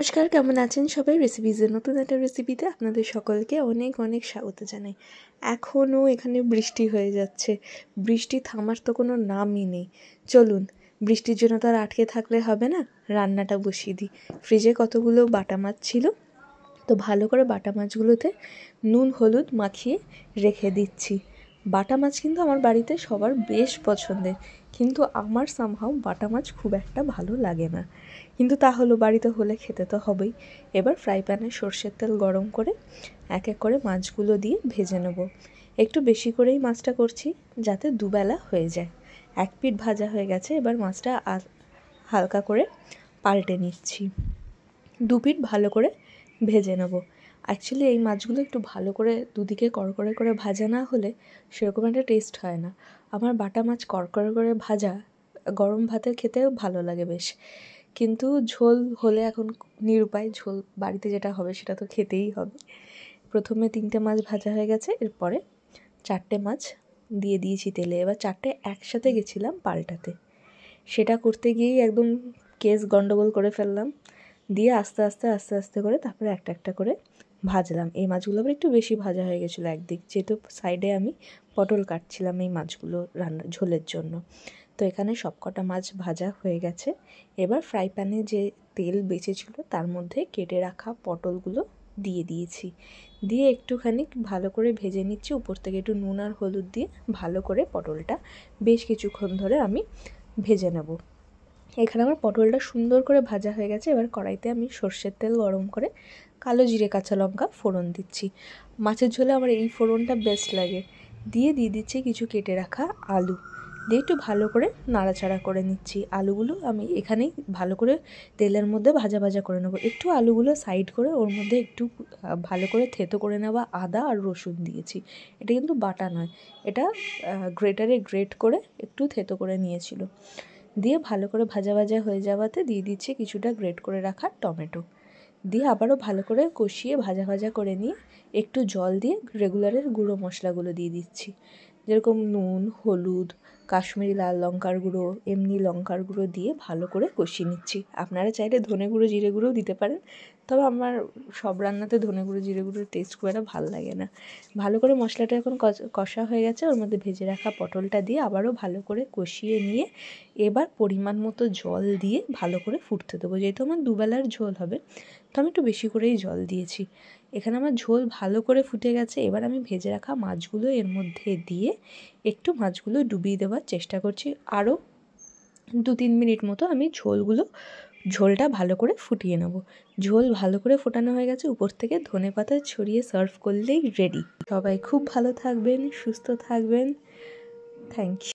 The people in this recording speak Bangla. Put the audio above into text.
নমস্কার, কেমন আছেন সবাই? রেসিপিজের নতুন একটা রেসিপিতে আপনাদের সকলকে অনেক অনেক স্বাগত জানাই। এখনও এখানে বৃষ্টি হয়ে যাচ্ছে, বৃষ্টি থামার তো কোনো নামই নেই। চলুন, বৃষ্টির জন্য তো আর আটকে থাকলে হবে না, রান্নাটা বসিয়ে দিই। ফ্রিজে কতগুলো বাটা মাছ ছিল, তো ভালো করে বাটা মাছগুলোতে নুন হলুদ মাখিয়ে রেখে দিচ্ছি। বাটা মাছ কিন্তু আমার বাড়িতে সবার বেশ পছন্দের, কিন্তু আমার সামহাও বাটা মাছ খুব একটা ভালো লাগে না। কিন্তু তা হলো, বাড়িতে হলে খেতে তো হবেই। এবার ফ্রাই প্যানে সর্ষের তেল গরম করে এক এক করে মাছগুলো দিয়ে ভেজে নেব। একটু বেশি করেই মাছটা করছি যাতে দুবেলা হয়ে যায়। এক পিঠ ভাজা হয়ে গেছে, এবার মাছটা হালকা করে পাল্টে নিচ্ছি। দু পিঠ ভালো করে ভেজে নেব। অ্যাকচুয়ালি এই মাছগুলো একটু ভালো করে দুদিকে কড়কড়ে করে ভাজা না হলে সেরকম একটা টেস্ট হয় না। আমার বাটা মাছ কড়কড়ে করে ভাজা গরম ভাতের খেতেও ভালো লাগে বেশ, কিন্তু ঝোল হলে এখন নিরুপায়, ঝোল বাড়িতে যেটা হবে সেটা তো খেতেই হবে। প্রথমে 3টে মাছ ভাজা হয়ে গেছে, এরপরে 4টে মাছ দিয়ে দিয়েছি তেলে। এবার 4টে একসাথে গেছিলাম পাল্টাতে, সেটা করতে গিয়েই একদম কেস গন্ডগোল করে ফেললাম। দিয়ে আস্তে আস্তে করে তারপরে একটা একটা করে ভাজলাম। এই মাছগুলো আবার একটু বেশি ভাজা হয়ে গেছিলো একদিক, যেহেতু সাইডে আমি পটল কাটছিলাম এই মাছগুলো রান্না ঝোলের জন্য। তো এখানে সব কটা মাছ ভাজা হয়ে গেছে। এবার ফ্রাই প্যানে যে তেল বেঁচেছিলো তার মধ্যে কেটে রাখা পটলগুলো দিয়ে দিয়েছি। দিয়ে একটুখানি ভালো করে ভেজে নিচ্ছি, উপর থেকে একটু নুন আর হলুদ দিয়ে ভালো করে পটলটা বেশ কিছুক্ষণ ধরে আমি ভেজে নেব। এখানে আমার পটলটা সুন্দর করে ভাজা হয়ে গেছে। এবার কড়াইতে আমি সর্ষের তেল গরম করে কালো জিরে কাঁচা লঙ্কা ফোড়ন দিচ্ছি। মাছের ঝোলে আমার এই ফোড়নটা বেস্ট লাগে। দিয়ে দিচ্ছি কিছু কেটে রাখা আলু, দিয়ে একটু ভালো করে নাড়াচাড়া করে নিচ্ছি। আলুগুলো আমি এখানেই ভালো করে তেলের মধ্যে ভাজা করে নেবো। একটু আলুগুলো সাইড করে ওর মধ্যে একটু ভালো করে থেতো করে নেওয়া আদা আর রসুন দিয়েছি। এটা কিন্তু বাটা নয়, এটা গ্রেটারে গ্রেট করে একটু থেতো করে নিয়েছিল। দিয়ে ভালো করে ভাজা হয়ে যাওয়াতে দিয়ে দিচ্ছি কিছুটা গ্রেট করে রাখা টমেটো। দিয়ে আবারও ভালো করে কষিয়ে ভাজা করে নিয়ে একটু জল দিয়ে রেগুলারের গুঁড়ো মশলাগুলো দিয়ে দিচ্ছি, যেরকম নুন হলুদ কাশ্মীরি লাল লঙ্কার গুঁড়ো এমনি লঙ্কার গুঁড়ো দিয়ে ভালো করে কষিয়ে নিচ্ছি। আপনারা চাইলে ধনে গুঁড়ো জিরে গুঁড়োও দিতে পারেন, তবে আমার সব রান্নাতে ধনে গুঁড়ো জিরে গুঁড়োর টেস্ট খুব একটা ভালো লাগে না। ভালো করে মশলাটা এখন কষা হয়ে গেছে, ওর মধ্যে ভেজে রাখা পটলটা দিয়ে আবারও ভালো করে কষিয়ে নিয়ে এবার পরিমাণ মতো জল দিয়ে ভালো করে ফুটতে দেবো। যেহেতু আমার দুবেলার ঝোল হবে, তো আমি একটু বেশি করেই জল দিয়েছি। এখানে আমার ঝোল ভালো করে ফুটে গেছে। এবার আমি ভেজে রাখা মাছগুলো এর মধ্যে দিয়ে একটু মাছগুলো ডুবিয়ে দেওয়ার চেষ্টা করছি। আরও 2-3 মিনিট মতো আমি ঝোলটা ভালো করে ফুটিয়ে নেব। ঝোল ভালো করে ফোটানো হয়ে গেছে, উপর থেকে ধনেপাতা ছড়িয়ে সার্ভ করলেই রেডি। সবাই খুব ভালো থাকবেন, সুস্থ থাকবেন। Thank you.